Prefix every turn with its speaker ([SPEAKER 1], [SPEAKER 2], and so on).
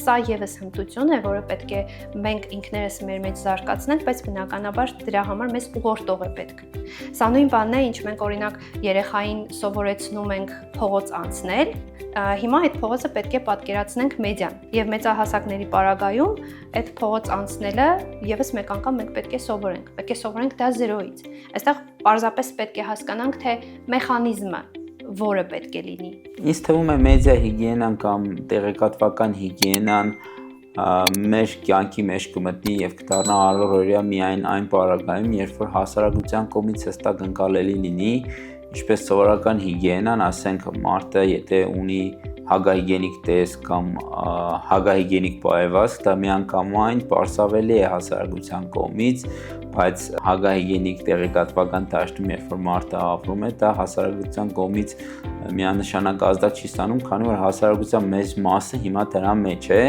[SPEAKER 1] սա եւս հմտություն է, որը պետք է մենք ինքներս մեր մեջ զարգացնենք, բայց բնականաբար դրա համար մեզ ուղղորդող է պետք։ Սա նույն բանն է, ինչ մենք օրինակ երեխային սովորեցնում ենք փողոց անցնել, հիմա այդ փողոցը պետք է պատկերացնենք մեդիան, եւ մեծահասակների պարագայում այդ փողոց անցնելը եւս մեկ անգամ մենք պետք է սովորենք դա 0-ից։ Այստեղ պարզապես պետք է հասկանանք, թե մեխանիզմը որը պետք է լինի։
[SPEAKER 2] Ինձ թվում է մեդիա հիգիենան կամ տեղեկատվական հիգիենան մեր կյանքի մեջ կմտնի եւ կդառնա առօրյա միայն այն պարագայում, երբ որ հասարակության կողմից հստակ ընկալելի լինի, ինչպես սովորական հիգիենան, ասենք մարդը եթե ունի հագահիգիենիկ տեսք կամ հագահիգիենիկ պահեվազք, դա միանգամայն պարզավելի է հասարակության կողմից, բայց հագահիգիենիկ տեղեկատվական դաշտում, երբ որ մարդը ապրում է, դա հասարակության կողմից միանշանակ ազդակ չի ստանում, քանի որ հասարակության մեծ մասը հիմա դրա մեջ է։